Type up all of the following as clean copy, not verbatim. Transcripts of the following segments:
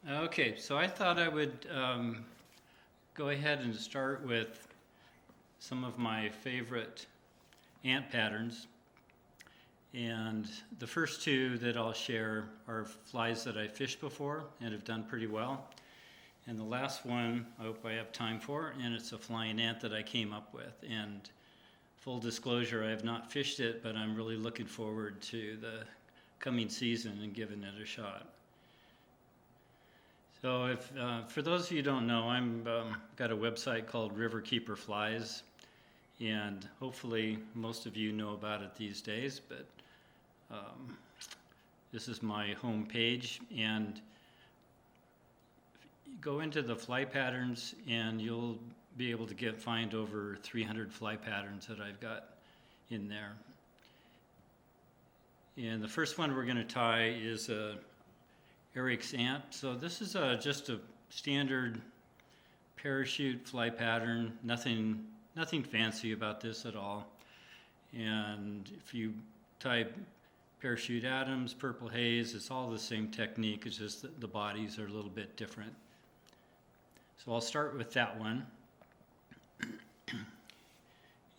Okay, so I thought I would go ahead and start with some of my favorite ant patterns. And the first two that I'll share are flies that I fished before and have done pretty well. And the last one I hope I have time for, and it's a flying ant that I came up with. And full disclosure, I have not fished it, but I'm really looking forward to the coming season and giving it a shot. So if, for those of you who don't know, I'm got a website called RiverKeeper Flies, and hopefully most of you know about it these days, but this is my home page, and go into the fly patterns and you'll be able to find over 300 fly patterns that I've got in there. And the first one we're going to tie is a Arrick's ant. So this is just a standard parachute fly pattern, nothing fancy about this at all. And if you type parachute Adams, purple haze, it's all the same technique, it's just that the bodies are a little bit different. So I'll start with that one.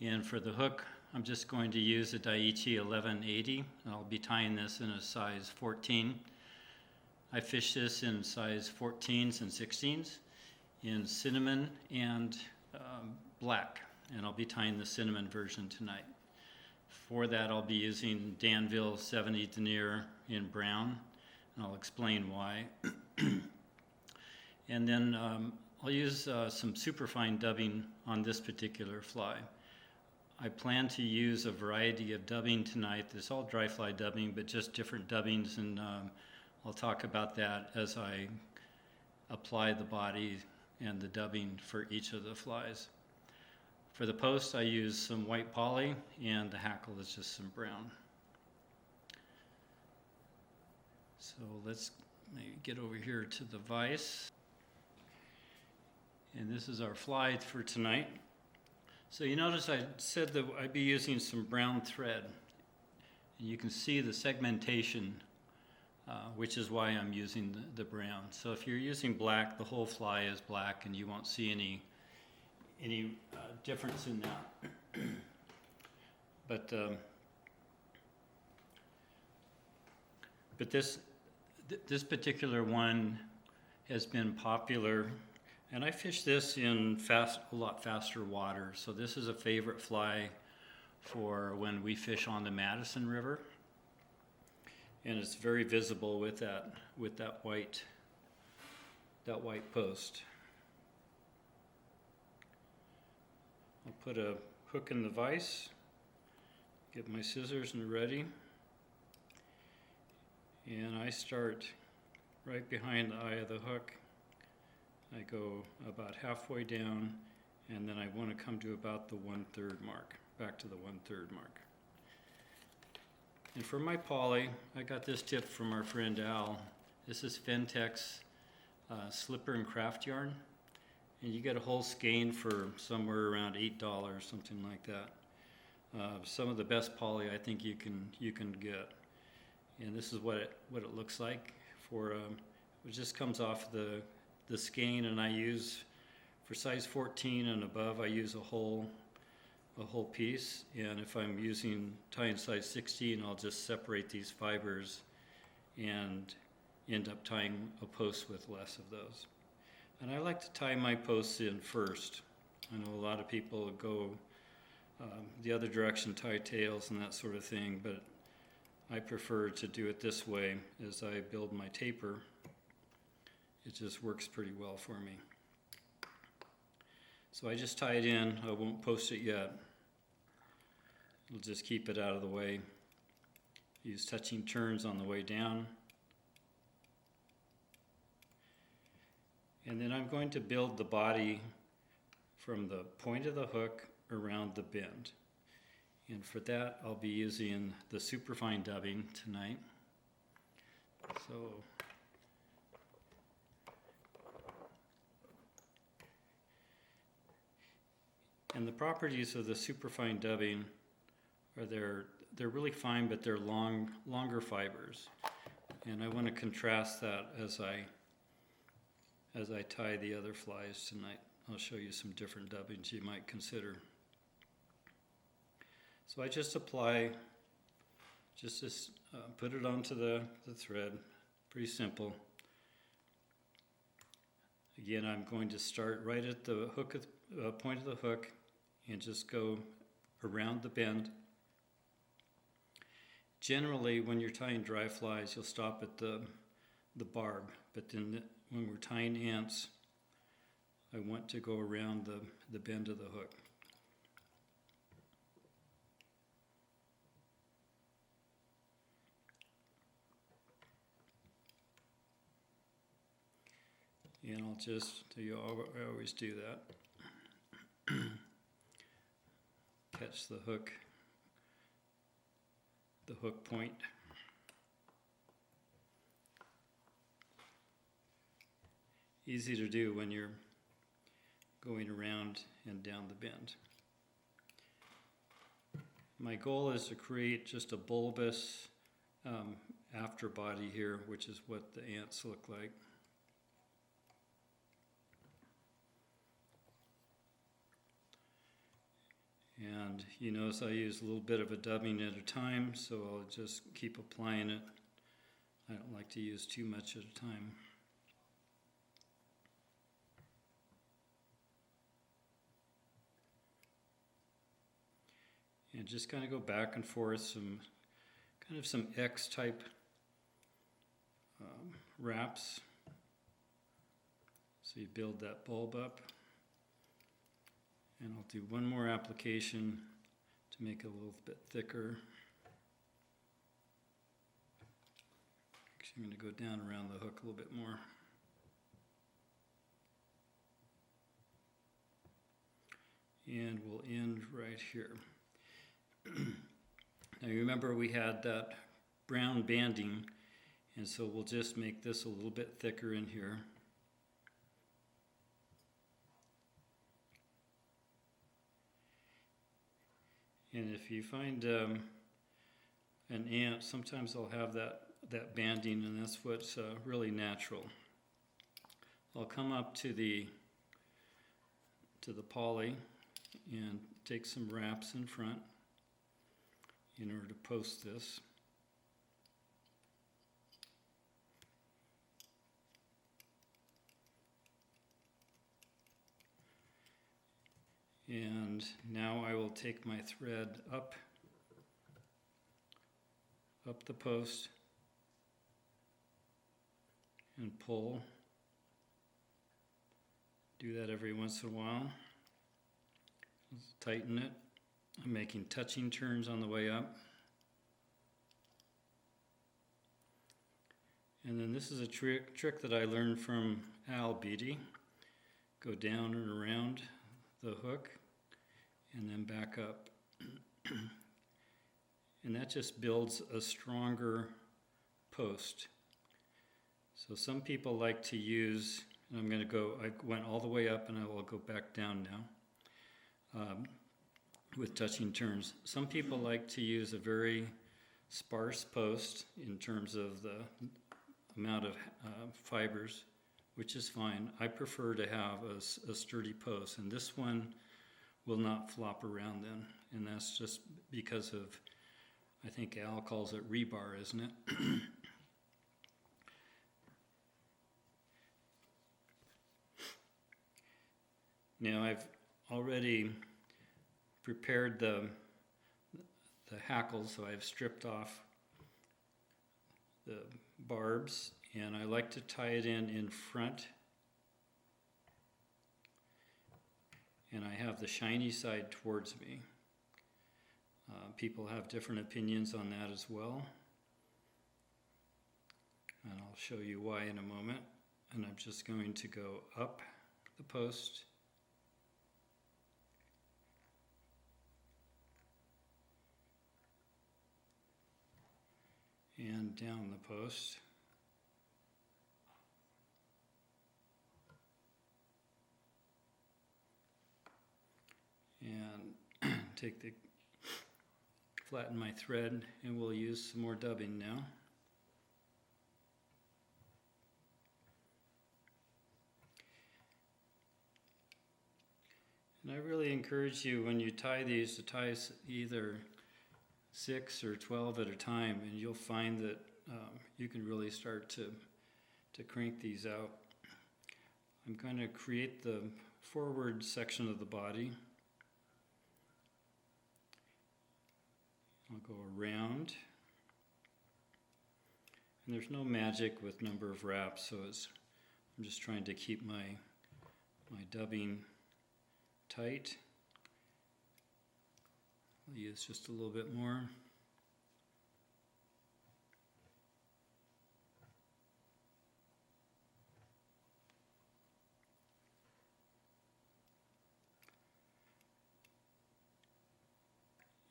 And for the hook, I'm just going to use a Daiichi 1180. I'll be tying this in a size 14. I fish this in size 14s and 16s in cinnamon and black, and I'll be tying the cinnamon version tonight. For that, I'll be using Danville 70 denier in brown, and I'll explain why. And then I'll use some superfine dubbing on this particular fly. I plan to use a variety of dubbing tonight. It's all dry fly dubbing, but just different dubbings, and I'll talk about that as I apply the body and the dubbing for each of the flies. For the post, I use some white poly, and the hackle is just some brown. So let's maybe get over here to the vise. And this is our fly for tonight. So you notice I said that I'd be using some brown thread. And you can see the segmentation, which is why I'm using the brown. So if you're using black, the whole fly is black, and you won't see any difference in that. But this particular one has been popular, and I fish this in a lot faster water. So this is a favorite fly for when we fish on the Madison River, and it's very visible with that white post. I'll put a hook in the vise, get my scissors and ready, and I start right behind the eye of the hook. I go about halfway down, and then I want to come to about the 1/3 mark, back to the 1/3 mark. And for my poly, I got this tip from our friend Al. This is Fentex slipper and craft yarn. And you get a whole skein for somewhere around $8, something like that. Some of the best poly I think you can get. And this is what it looks like. It just comes off the skein, and I use for size 14 and above. I use a whole piece. And if I'm tying size 16, I'll just separate these fibers and end up tying a post with less of those. And I like to tie my posts in first. I know a lot of people go the other direction, tie tails and that sort of thing, but I prefer to do it this way as I build my taper. It just works pretty well for me. So I just tie it in. I won't post it yet. I'll just keep it out of the way. Use touching turns on the way down. And then I'm going to build the body from the point of the hook around the bend. And for that, I'll be using the superfine dubbing tonight. So and the properties of the superfine dubbing are they're really fine, but they're longer fibers. And I want to contrast that as I as I tie the other flies tonight. I'll show you some different dubbings you might consider. So I just apply, put it onto the thread, pretty simple. Again, I'm going to start right at the hook, point of the hook, and just go around the bend. Generally, when you're tying dry flies, you'll stop at the barb, but then when we're tying ants, I want to go around the bend of the hook. And I'll just, I always do that. Catch the hook point. Easy to do when you're going around and down the bend. My goal is to create just a bulbous after body here, which is what the ants look like. And you notice I use a little bit of a dubbing at a time, so I'll just keep applying it. I don't like to use too much at a time. And just kind of go back and forth, some X type wraps. So you build that bulb up. And I'll do one more application to make it a little bit thicker. Actually, I'm going to go down around the hook a little bit more. And we'll end right here. Now you remember we had that brown banding, and so we'll just make this a little bit thicker in here. And if you find an ant, sometimes they'll have that banding, and that's what's really natural. I'll come up to the poly and take some wraps in front in order to post this. And now I will take my thread up the post and pull. Do that every once in a while. Let's tighten it. I'm making touching turns on the way up. And then this is a trick that I learned from Al Beatty. Go down and around the hook and then back up. And that just builds a stronger post. So some people like to use, and I went all the way up and I will go back down now with touching turns. Some people like to use a very sparse post in terms of the amount of fibers, which is fine. I prefer to have a sturdy post, and this one will not flop around then, and that's just because of, I think Al calls it rebar, isn't it? Now I've already prepared the hackles, so I've stripped off the barbs, and I like to tie it in front, and I have the shiny side towards me. People have different opinions on that as well, and I'll show you why in a moment. And I'm just going to go up the post and down the post. And flatten my thread, and we'll use some more dubbing now. And I really encourage you when you tie these to tie either 6 or 12 at a time, and you'll find that you can really start to crank these out. I'm going to create the forward section of the body. I'll go around. And there's no magic with number of wraps, so I'm just trying to keep my dubbing tight. I'll use just a little bit more.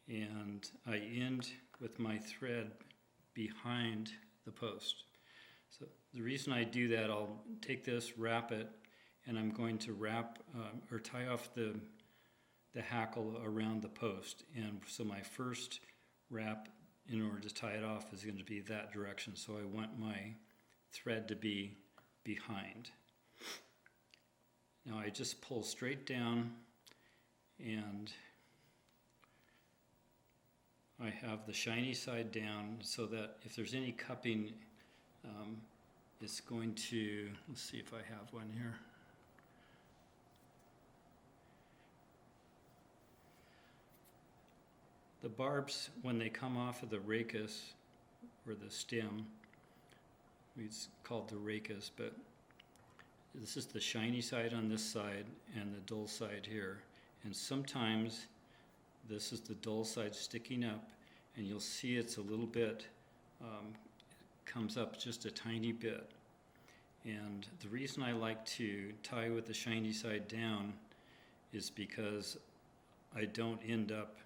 And I end with my thread behind the post. So the reason I do that, I'll take this, wrap it, and I'm going to wrap or tie off the hackle around the post. And so my first wrap, in order to tie it off, is going to be that direction. So I want my thread to be behind. Now I just pull straight down, and I have the shiny side down so that if there's any cupping, it's going to, let's see if I have one here. The barbs, when they come off of the rachis, or the stem, it's called the rachis, but this is the shiny side on this side and the dull side here. And sometimes this is the dull side sticking up, and you'll see it's a little bit, comes up just a tiny bit. And the reason I like to tie with the shiny side down is because I don't end up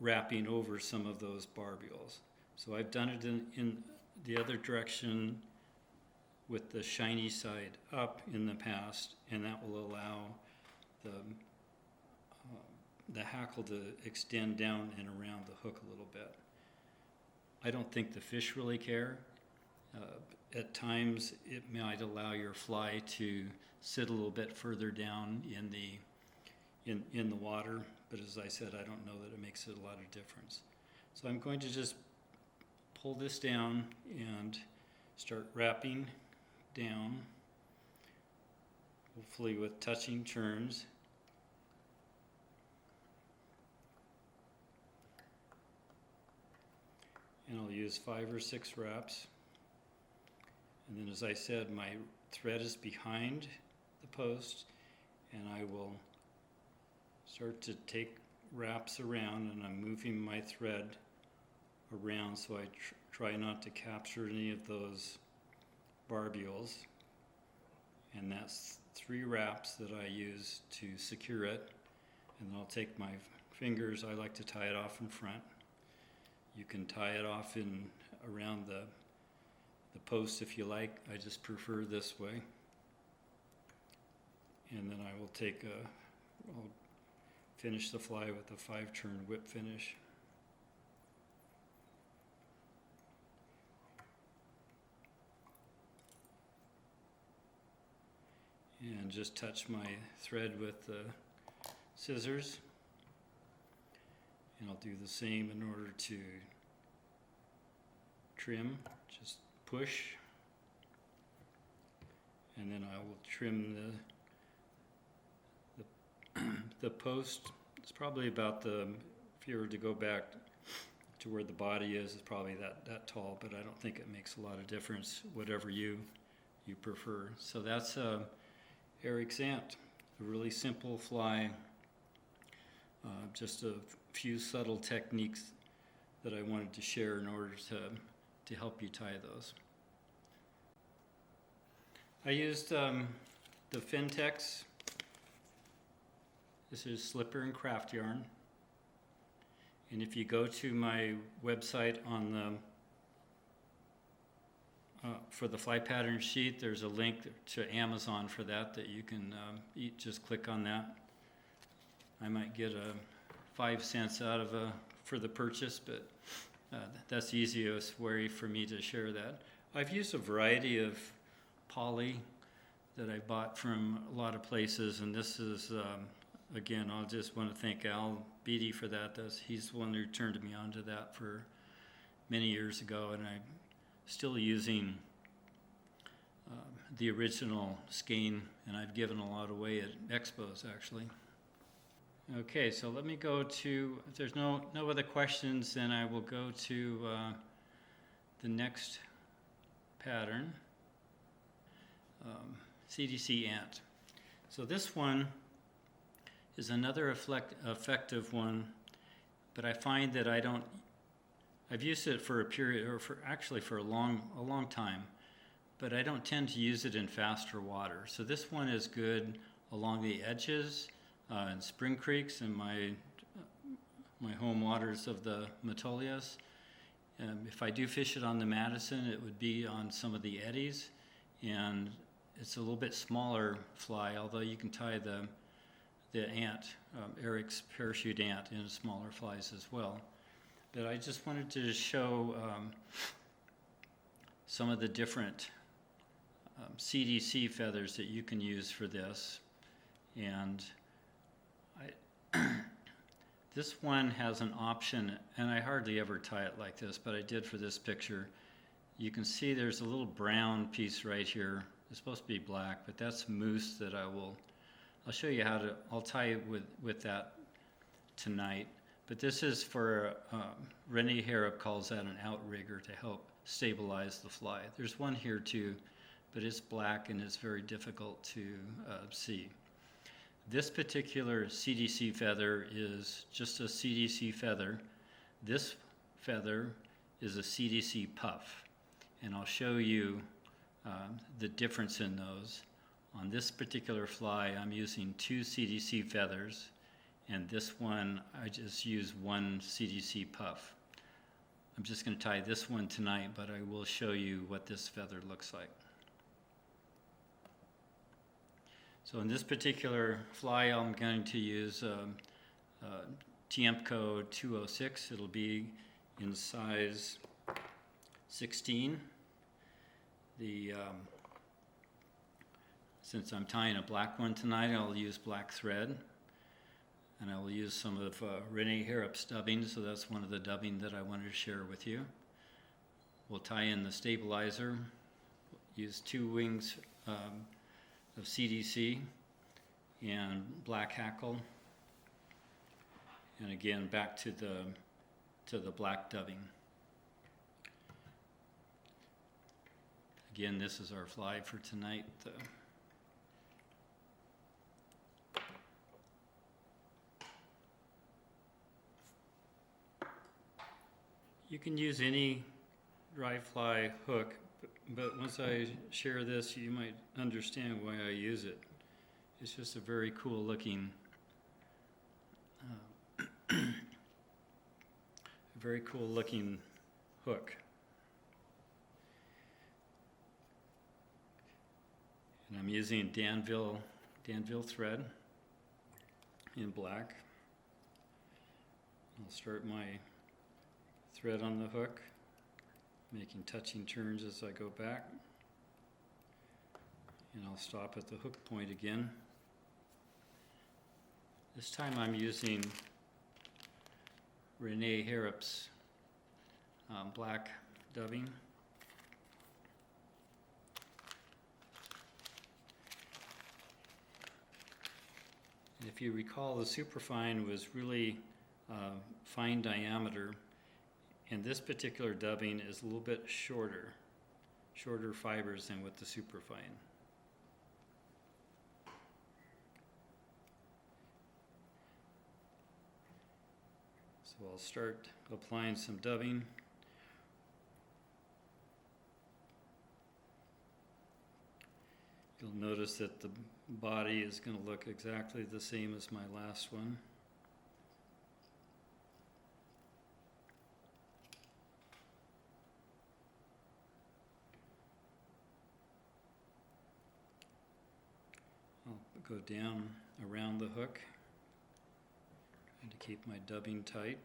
wrapping over some of those barbules. So I've done it in the other direction with the shiny side up in the past, and that will allow the hackle to extend down and around the hook a little bit. I don't think the fish really care. At times it might allow your fly to sit a little bit further down in the water, but as I said, I don't know that it makes it a lot of difference. So I'm going to just pull this down and start wrapping down, hopefully with touching turns. And I'll use 5 or 6 wraps. And then, as I said, my thread is behind the post, and I will start to take wraps around, and I'm moving my thread around so I try not to capture any of those barbules. And that's 3 wraps that I use to secure it. And then I'll take my fingers, I like to tie it off in front. You can tie it off around the post if you like. I just prefer this way. And then I will I'll finish the fly with a 5-turn whip finish. And just touch my thread with the scissors. And I'll do the same in order to trim, just push. And then I will trim the post. It's probably about if you were to go back to where the body is, it's probably that tall, but I don't think it makes a lot of difference, whatever you prefer. So that's Arrick's Ant, a really simple fly, just a few subtle techniques that I wanted to share in order to help you tie those. I used the Fintex. This is slipper and craft yarn. And if you go to my website on for the fly pattern sheet, there's a link to Amazon for that you can just click on that. I might get 5 cents out of for the purchase, but that's the easiest way for me to share that. I've used a variety of poly that I bought from a lot of places, and this is, again, I'll just want to thank Al Beatty for that. He's the one who turned me on to that for many years ago, and I'm still using the original skein, and I've given a lot away at expos, actually. Okay, so let me go to, if there's no other questions, then I will go to the next pattern, CDC ant. So this one is another effective one, but I find that I've used it for a period, or actually for a long time, but I don't tend to use it in faster water. So this one is good along the edges, in spring creeks and my home waters of the Metolias. If I do fish it on the Madison, it would be on some of the eddies, and it's a little bit smaller fly, although you can tie the ant, Arrick's parachute ant, in smaller flies as well. But I just wanted to show some of the different CDC feathers that you can use for this. And this one has an option, and I hardly ever tie it like this, but I did for this picture. You can see there's a little brown piece right here. It's supposed to be black, but that's moose that I'll show you I'll tie it with that tonight. But this is for, Renee Harrop calls that an outrigger to help stabilize the fly. There's one here too, but it's black and it's very difficult to see. This particular CDC feather is just a CDC feather. This feather is a CDC puff, and I'll show you the difference in those. On this particular fly, I'm using 2 CDC feathers, and this one, I just use 1 CDC puff. I'm just going to tie this one tonight, but I will show you what this feather looks like. So in this particular fly, I'm going to use Tiemco 206. It'll be in size 16. Since I'm tying a black one tonight, I'll use black thread. And I will use some of Renee Harrop's dubbing, so that's one of the dubbing that I wanted to share with you. We'll tie in the stabilizer, use 2 wings of CDC and black hackle, and again back to the black dubbing. Again, this is our fly for tonight. You can use any dry fly hook, but once I share this, you might understand why I use it. It's just a very cool looking, hook. And I'm using Danville thread in black. I'll start my thread on the hook, making touching turns as I go back, and I'll stop at the hook point again. This time I'm using Renee Harrop's black dubbing. And if you recall, the superfine was really fine diameter, and this particular dubbing is a little bit shorter fibers than with the superfine. So I'll start applying some dubbing. You'll notice that the body is going to look exactly the same as my last one. I'll go down around the hook, trying to keep my dubbing tight.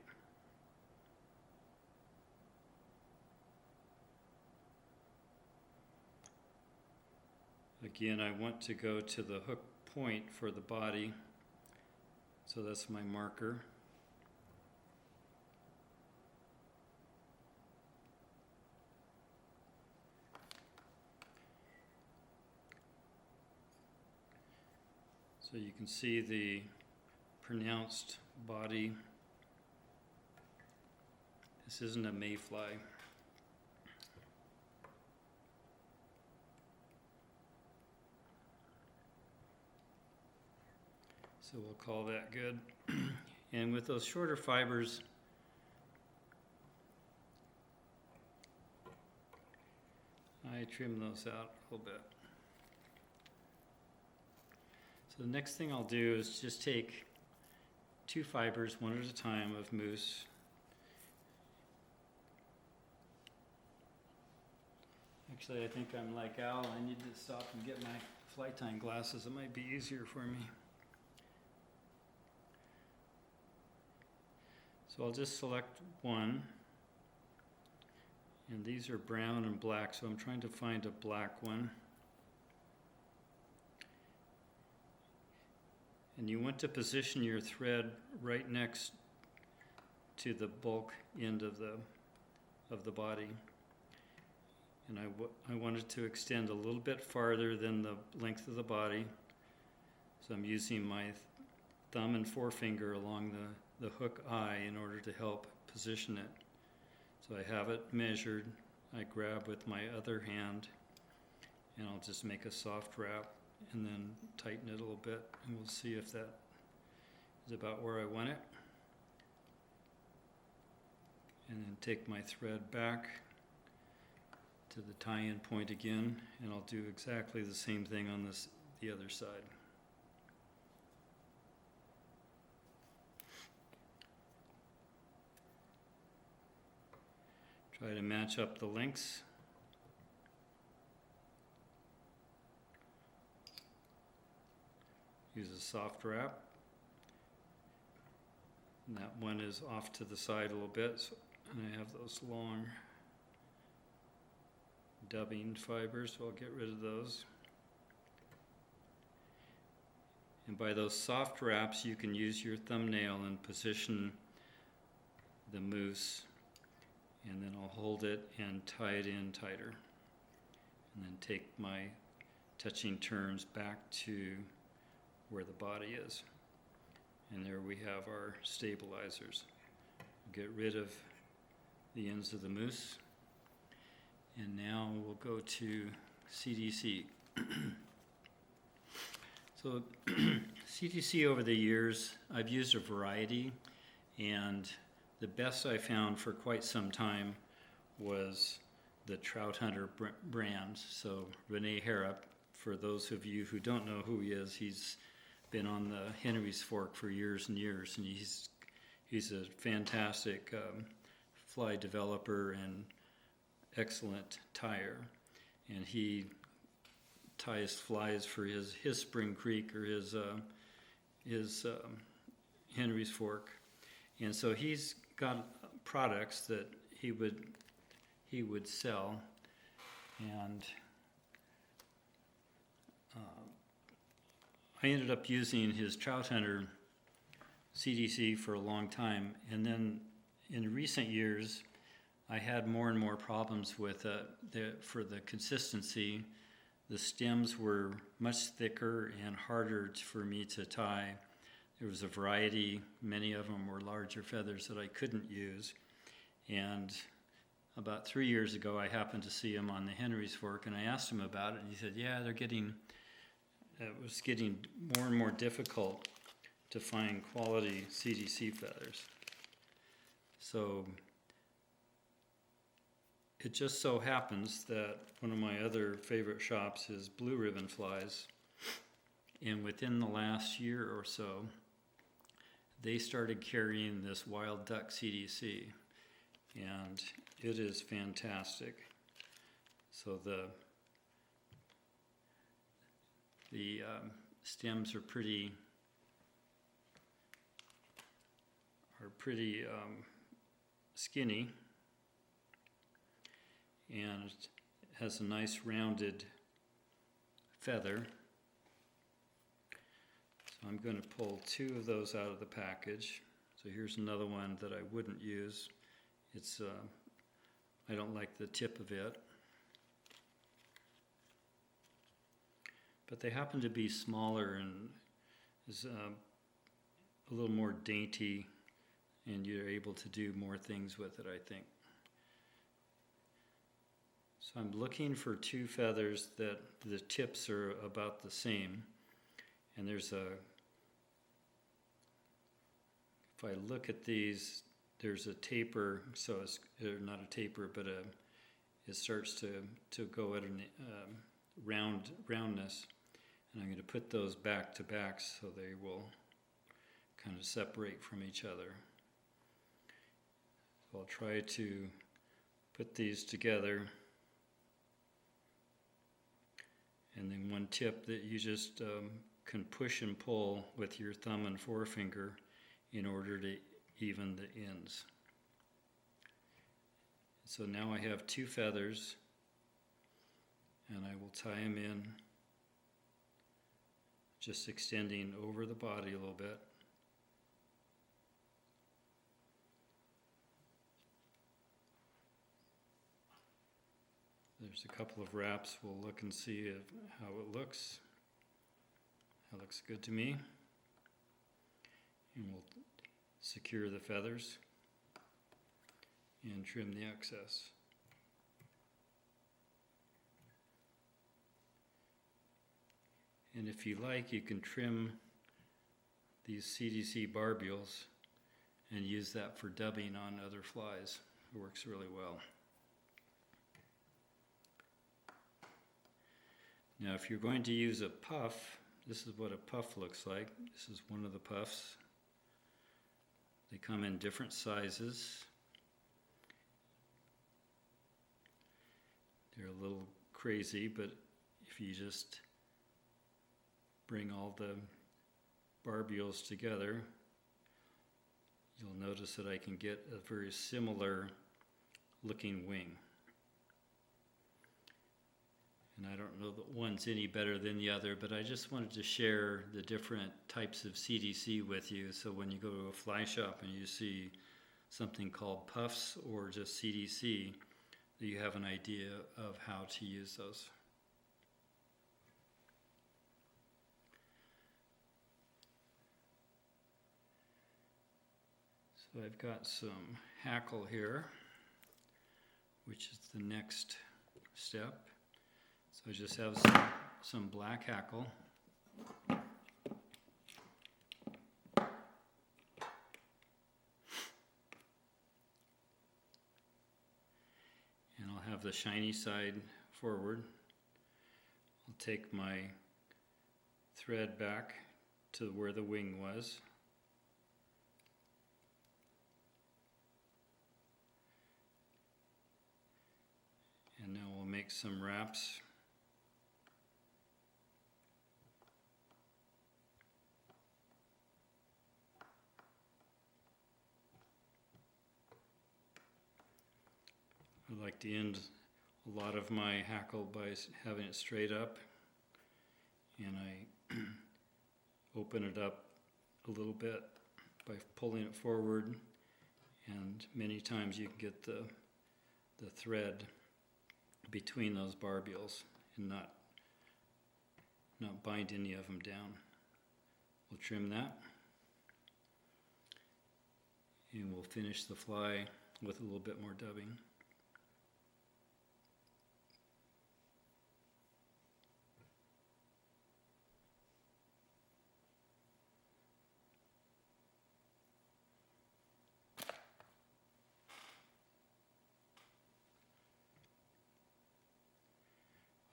Again, I want to go to the hook point for the body, so that's my marker. So you can see the pronounced body. This isn't a mayfly. So we'll call that good. And with those shorter fibers, I trim those out a little bit. So the next thing I'll do is just take 2 fibers, one at a time, of moose. Actually, I think I'm like Al. I need to stop and get my flight time glasses. It might be easier for me. So I'll just select one. And these are brown and black, so I'm trying to find a black one. And you want to position your thread right next to the bulk end of the body. And I wanted to extend a little bit farther than the length of the body. So I'm using my thumb and forefinger along the hook eye in order to help position it. So I have it measured. I grab with my other hand, and I'll just make a soft wrap and then tighten it a little bit, and we'll see if that is about where I want it. And then take my thread back to the tie-in point again, and I'll do exactly the same thing on the other side. Try to match up the lengths. Use a soft wrap. And that one is off to the side a little bit, and I have those long dubbing fibers, so I'll get rid of those. And by those soft wraps, you can use your thumbnail and position the moose, and then I'll hold it and tie it in tighter. And then take my touching turns back to where the body is. And there we have our stabilizers. Get rid of the ends of the moose. And now we'll go to CDC. So CDC over the years, I've used a variety, and the best I found for quite some time was the Trout Hunter brand. So Rene Harrop, for those of you who don't know who he is, he's been on the Henry's Fork for years and years, and he's a fantastic fly developer and excellent tyer. And he ties flies for his Spring Creek or his Henry's Fork. And so he's got products that he would sell, and I ended up using his Trout Hunter CDC for a long time, and then in recent years I had more and more problems with for the consistency. The stems were much thicker and harder for me to tie. There was a variety, many of them were larger feathers that I couldn't use. And about 3 years ago, I happened to see him on the Henry's Fork, and I asked him about it, and he said, yeah, it was getting more and more difficult to find quality CDC feathers. So it just so happens that one of my other favorite shops is Blue Ribbon Flies, and within the last year or so, they started carrying this wild duck CDC, and it is fantastic. So the stems are pretty skinny, and it has a nice rounded feather. So I'm going to pull 2 of those out of the package. So here's another one that I wouldn't use. It's I don't like the tip of it. But they happen to be smaller and is a little more dainty, and you're able to do more things with it, I think. So I'm looking for 2 feathers that the tips are about the same. And there's if I look at these, there's a taper, so it's not a taper, but it starts to go at a roundness. And I'm going to put those back to back so they will kind of separate from each other. So I'll try to put these together. And then one tip that you just can push and pull with your thumb and forefinger in order to even the ends. So now I have 2 feathers, and I will tie them in, just extending over the body a little bit. There's a couple of wraps. We'll look and see how it looks. That looks good to me. And we'll secure the feathers and trim the excess. And if you like, you can trim these CDC barbules and use that for dubbing on other flies. It works really well. Now, if you're going to use a puff, this is what a puff looks like. This is one of the puffs. They come in different sizes. They're a little crazy, but if you just bring all the barbules together, you'll notice that I can get a very similar looking wing. And I don't know that one's any better than the other, but I just wanted to share the different types of CDC with you, so when you go to a fly shop and you see something called puffs or just CDC, that you have an idea of how to use those. So I've got some hackle here, which is the next step. So I just have some black hackle. And I'll have the shiny side forward. I'll take my thread back to where the wing was. And now we'll make some wraps. I like to end a lot of my hackle by having it straight up, and I open it up a little bit by pulling it forward, and many times you can get the thread between those barbules and not bind any of them down. We'll trim that, and we'll finish the fly with a little bit more dubbing.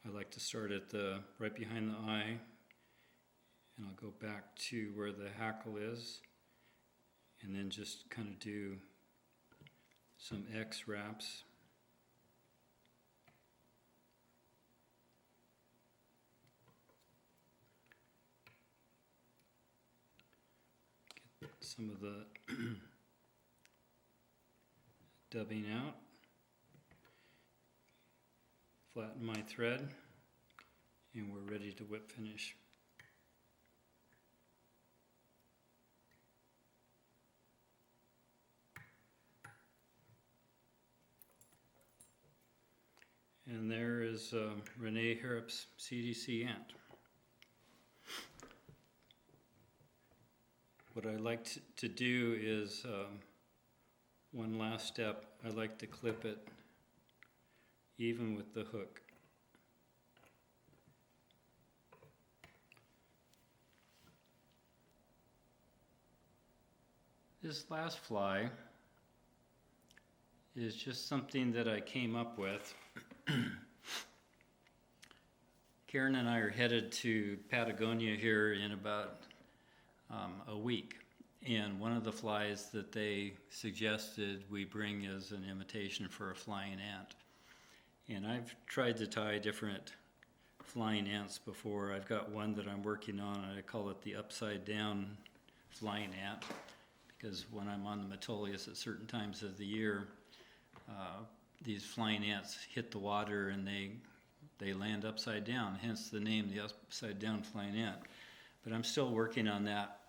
I like to start at right behind the eye, and I'll go back to where the hackle is, and then just kind of do some X wraps. Get some of the dubbing out. Flatten my thread and we're ready to whip finish. And there is Renee Harrop's CDC ant. What I like to do is, one last step, I like to clip it even with the hook. This last fly is just something that I came up with. Karen and I are headed to Patagonia here in about a week, and one of the flies that they suggested we bring is an imitation for a flying ant. And I've tried to tie different flying ants before. I've got one that I'm working on, and I call it the upside down flying ant, because when I'm on the Metolius at certain times of the year, these flying ants hit the water and they land upside down, hence the name, the upside down flying ant. But I'm still working on that.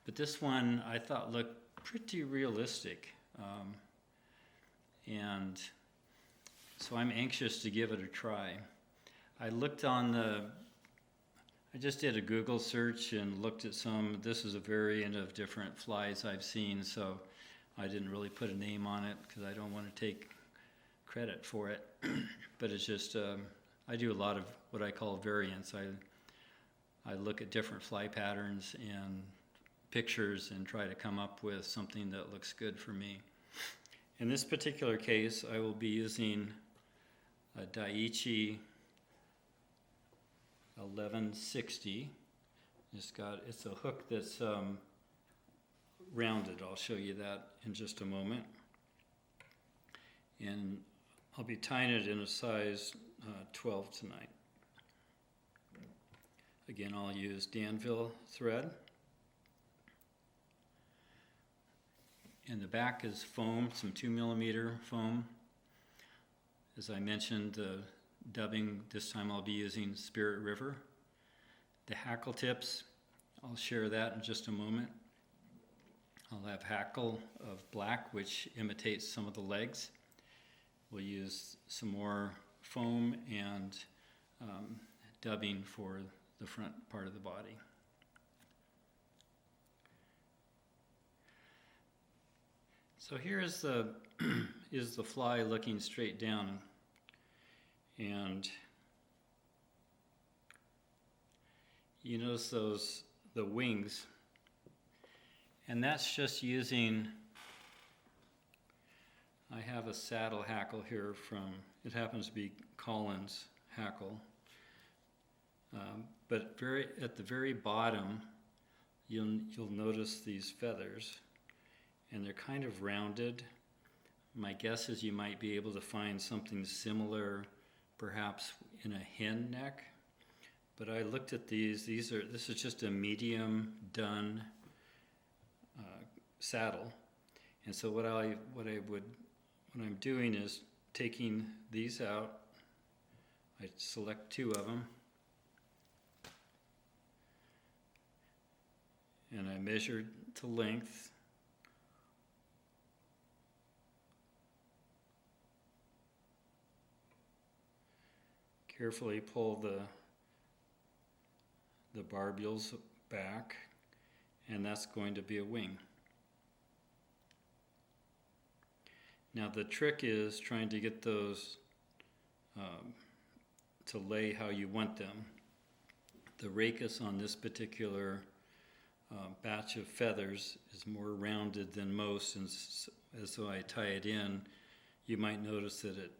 But this one I thought looked pretty realistic. And so I'm anxious to give it a try. I just did a Google search and looked at some. This is a variant of different flies I've seen, so I didn't really put a name on it because I don't want to take credit for it. But it's just, I do a lot of what I call variants. I look at different fly patterns and pictures and try to come up with something that looks good for me. In this particular case, I will be using a Daiichi 1160. It's a hook that's rounded. I'll show you that in just a moment. And I'll be tying it in a size 12 tonight. Again, I'll use Danville thread. And the back is foam, some 2mm foam. As I mentioned, the dubbing, this time I'll be using Spirit River. The hackle tips, I'll share that in just a moment. I'll have hackle of black, which imitates some of the legs. We'll use some more foam and dubbing for the front part of the body. So here is the fly looking straight down, and you notice the wings, and that's just using, I have a saddle hackle here it happens to be Collins hackle, but at the very bottom you'll notice these feathers, and they're kind of rounded. My guess is you might be able to find something similar perhaps in a hen neck, but I looked at these. This is just a medium done saddle, and so what I'm doing is taking these out. I select 2 of them, and I measure to length. Carefully pull the barbules back, and that's going to be a wing. Now the trick is trying to get those to lay how you want them. The rachis on this particular batch of feathers is more rounded than most, and as so I tie it in, you might notice that it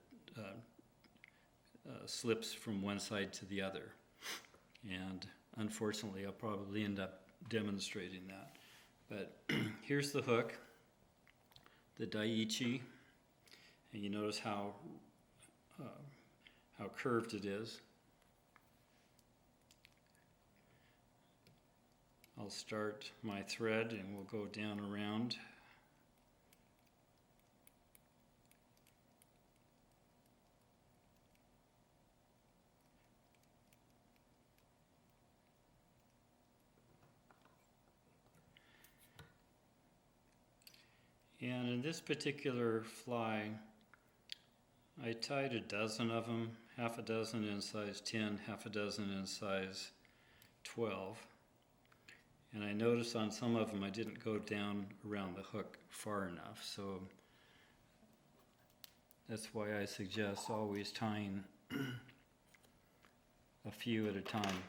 slips from one side to the other, and unfortunately I'll probably end up demonstrating that. But here's the hook, the Daiichi, and you notice how curved it is. I'll start my thread and we'll go down around. in this particular fly, I tied a dozen of them, half a dozen in size 10, half a dozen in size 12. And I noticed on some of them I didn't go down around the hook far enough, so that's why I suggest always tying a few at a time.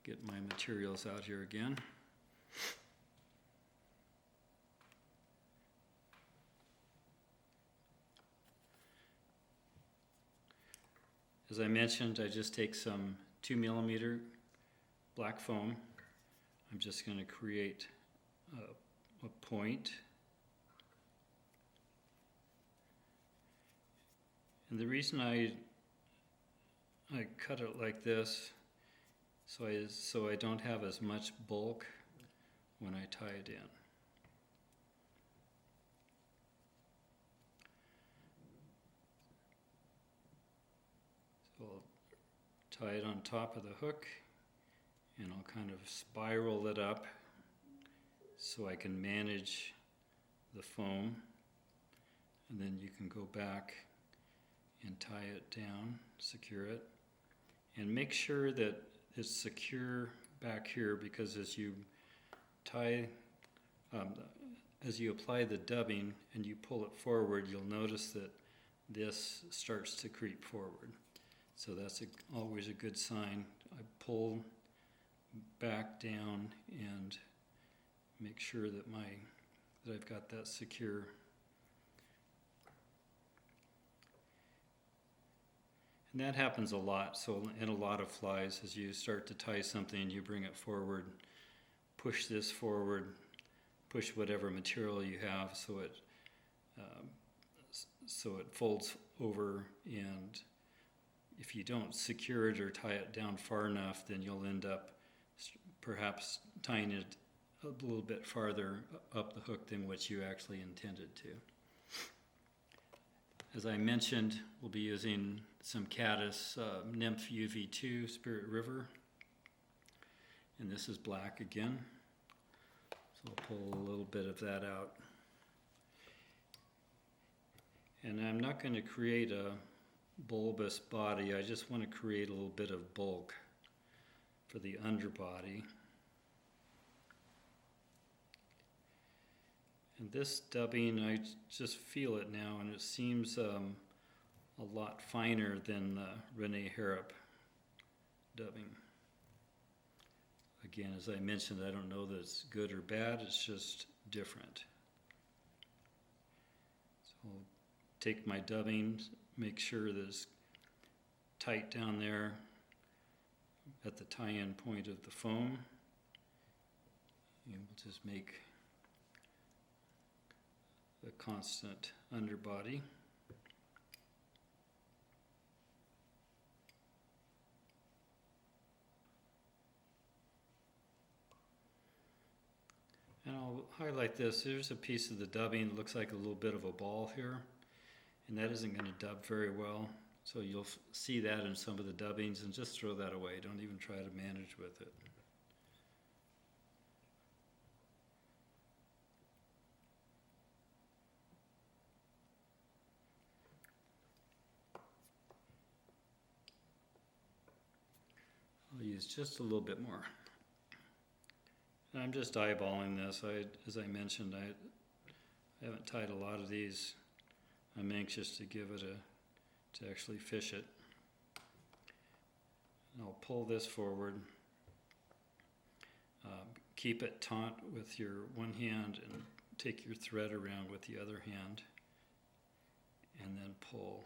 Get my materials out here again. As I mentioned, I just take some 2mm black foam. I'm just going to create a point. And the reason I cut it like this, so I don't have as much bulk when I tie it in. So I'll tie it on top of the hook, and I'll kind of spiral it up so I can manage the foam, and then you can go back and tie it down, secure it, and make sure that it's secure back here, because as you tie, as you apply the dubbing and you pull it forward, you'll notice that this starts to creep forward. So that's always a good sign. I pull back down and make sure that I've got that secure. And that happens a lot. So in a lot of flies, as you start to tie something, you bring it forward, push this forward, push whatever material you have so it folds over, and if you don't secure it or tie it down far enough, then you'll end up perhaps tying it a little bit farther up the hook than what you actually intended to. As I mentioned, we'll be using some caddis Nymph UV2 Spirit River, and this is black again, so I'll pull a little bit of that out. And I'm not going to create a bulbous body, I just want to create a little bit of bulk for the underbody. And this dubbing, I just feel it now, and it seems a lot finer than the Renee Harrop dubbing. Again, as I mentioned, I don't know that it's good or bad, it's just different. So I'll take my dubbing, make sure that it's tight down there at the tie-in point of the foam, and we'll just make a constant underbody. And I'll highlight this. Here's a piece of the dubbing that looks like a little bit of a ball here, and that isn't going to dub very well. So you'll see that in some of the dubbings, and just throw that away. Don't even try to manage with it. I'll use just a little bit more. And I'm just eyeballing this. As I mentioned, I haven't tied a lot of these. I'm anxious to give it to actually fish it. And I'll pull this forward. Keep it taut with your one hand and take your thread around with the other hand, and then pull.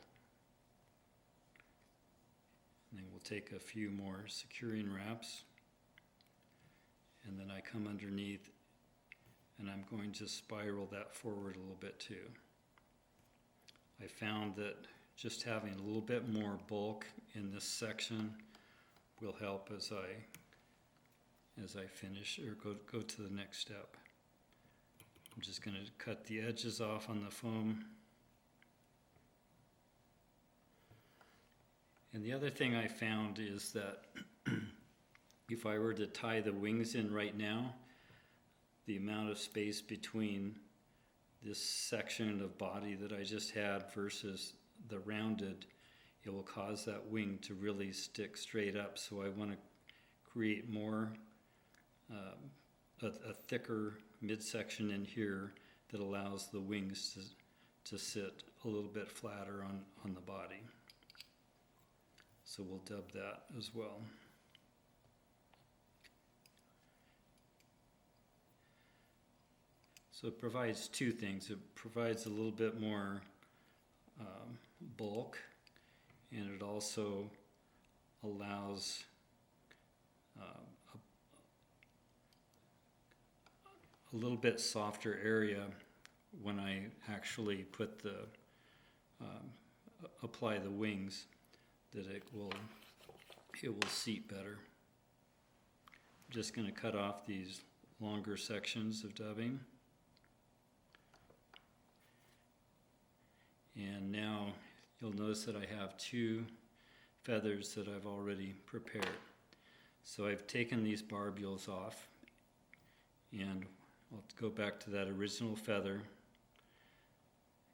And then we'll take a few more securing wraps, and then I come underneath and I'm going to spiral that forward a little bit too. I found that just having a little bit more bulk in this section will help as I finish or go to the next step. I'm just going to cut the edges off on the foam. And the other thing I found is that if I were to tie the wings in right now, the amount of space between this section of body that I just had versus the rounded, it will cause that wing to really stick straight up. So I want to create more, a thicker midsection in here that allows the wings to sit a little bit flatter on the body. So we'll dub that as well. So it provides two things. It provides a little bit more bulk, and it also allows a little bit softer area when I actually put the apply the wings, that it will seat better. I'm just going to cut off these longer sections of dubbing. And now you'll notice that I have two feathers that I've already prepared. So I've taken these barbules off, and I'll go back to that original feather.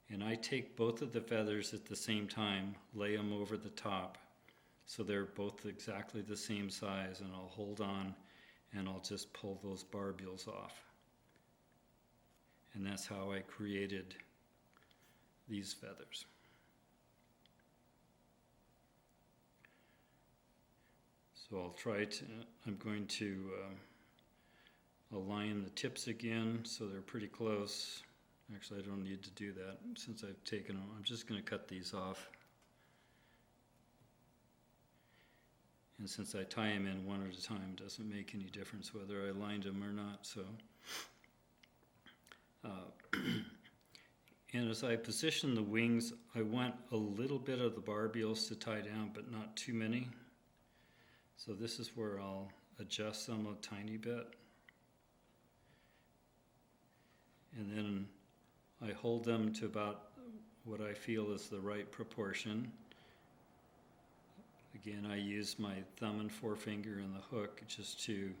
And I take both of the feathers at the same time, lay them over the top, so they're both exactly the same size, and I'll hold on and I'll just pull those barbules off. And that's how I created these feathers. So I'm going to align the tips again so they're pretty close. Actually, I don't need to do that since I've taken them. I'm just going to cut these off. And since I tie them in one at a time, it doesn't make any difference whether I lined them or not. So, and as I position the wings, I want a little bit of the barbules to tie down, but not too many. So this is where I'll adjust them a tiny bit. And then I hold them to about what I feel is the right proportion. Again, I use my thumb and forefinger and the hook just to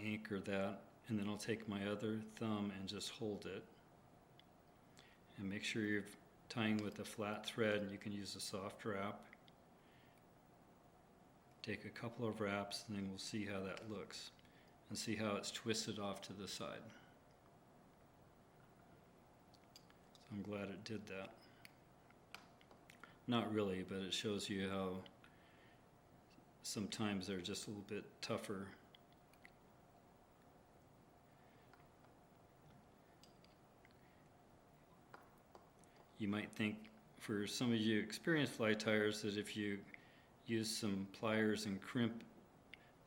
anchor that. And then I'll take my other thumb and just hold it. And make sure you're tying with a flat thread, and you can use a soft wrap. Take a couple of wraps, and then we'll see how that looks. And see how it's twisted off to the side. So I'm glad it did that. Not really, but it shows you how sometimes they're just a little bit tougher. You might think, for some of you experienced fly tyers, that if you use some pliers and crimp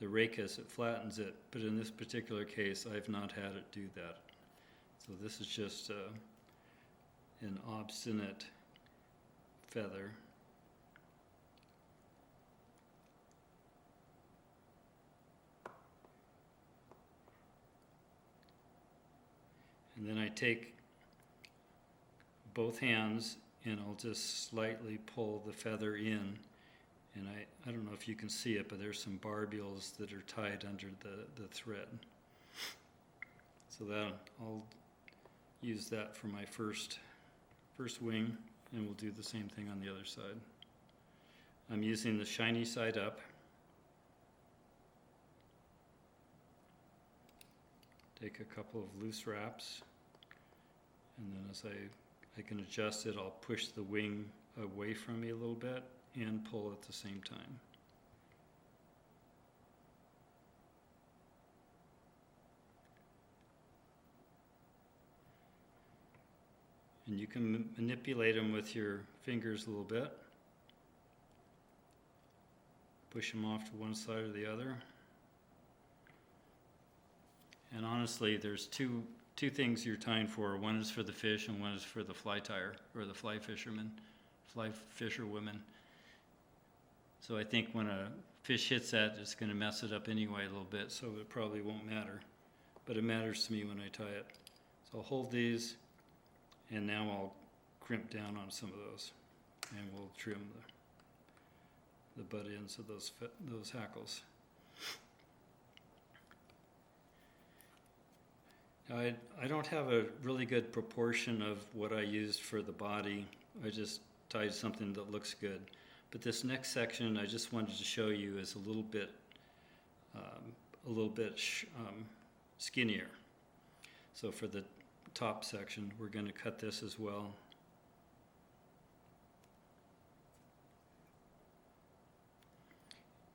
the rachis, it flattens it. But in this particular case, I've not had it do that. So this is just an obstinate feather. And then I take both hands and I'll just slightly pull the feather in. And I don't know if you can see it, but there's some barbules that are tied under the thread. So that I'll use that for my first wing, and we'll do the same thing on the other side. I'm using the shiny side up. Take a couple of loose wraps, and then as I can adjust it, I'll push the wing away from me a little bit and pull at the same time. And you can manipulate them with your fingers a little bit. Push them off to one side or the other. And honestly, there's two things you're tying for. One is for the fish and one is for the fly tyer, or the fly fisherwomen. So I think when a fish hits that, it's going to mess it up anyway a little bit, so it probably won't matter. But it matters to me when I tie it. So I'll hold these, and now I'll crimp down on some of those, and we'll trim the butt ends of those hackles. I don't have a really good proportion of what I used for the body. I just tied something that looks good. But this next section I just wanted to show you is a little bit skinnier. So for the top section, we're going to cut this as well.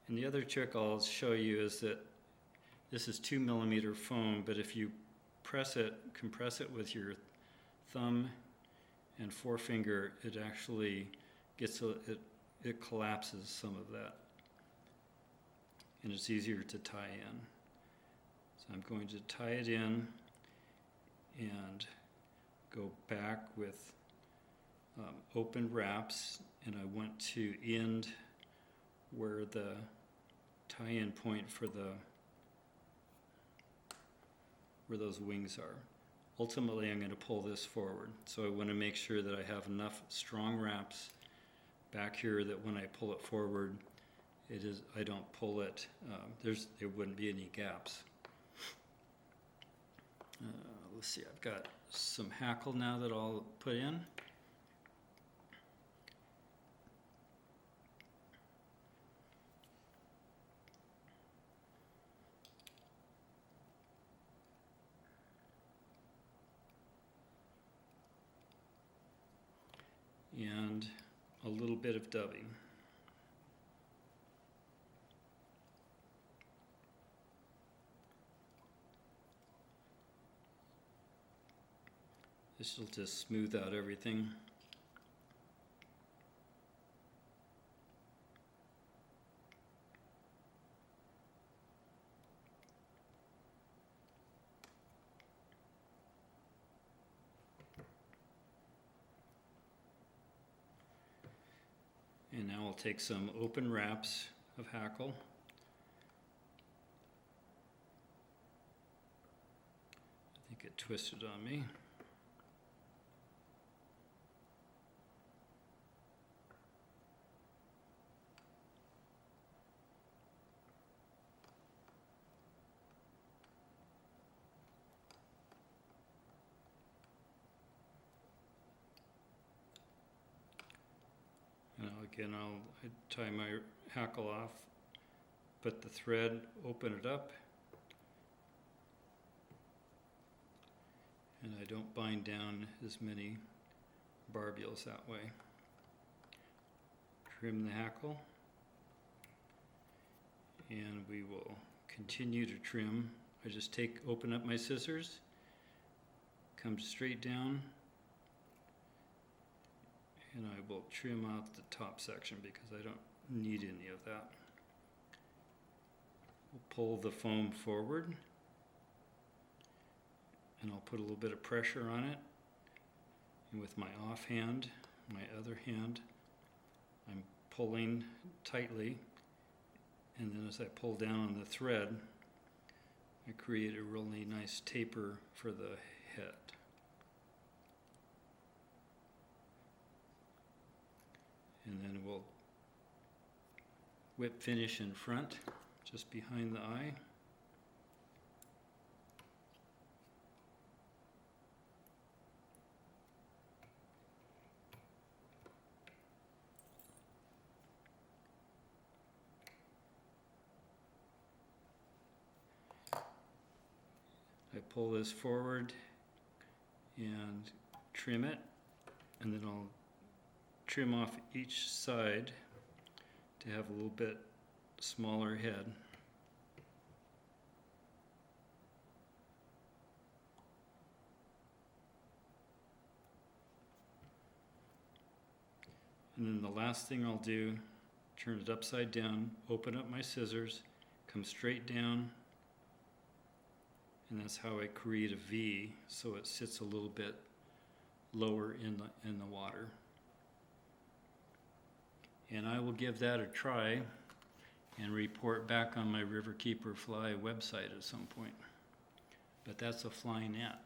And the other trick I'll show you is that this is 2mm foam, but if you compress it with your thumb and forefinger, it actually it collapses some of that, and it's easier to tie in. So I'm going to tie it in and go back with open wraps, and I want to end where the tie-in point for where those wings are. Ultimately, I'm going to pull this forward, so I want to make sure that I have enough strong wraps back here that when I pull it forward, I don't pull it. There wouldn't be any gaps. Let's see, I've got some hackle now that I'll put in. And a little bit of dubbing. This will just smooth out everything. And now I'll take some open wraps of hackle. I think it twisted on me. Again, I tie my hackle off, put the thread, open it up, and I don't bind down as many barbules that way. Trim the hackle, and we will continue to trim. I just open up my scissors, come straight down, and I will trim out the top section because I don't need any of that. We'll pull the foam forward, and I'll put a little bit of pressure on it. And with my offhand, my other hand, I'm pulling tightly, and then as I pull down on the thread, I create a really nice taper for the head. And then we'll whip finish in front, just behind the eye. I pull this forward and trim it, and then I'll trim off each side to have a little bit smaller head. And then the last thing I'll do, turn it upside down, open up my scissors, come straight down, and that's how I create a V, so it sits a little bit lower in the water. And I will give that a try and report back on my RiverKeeper Fly website at some point. But that's a fly net.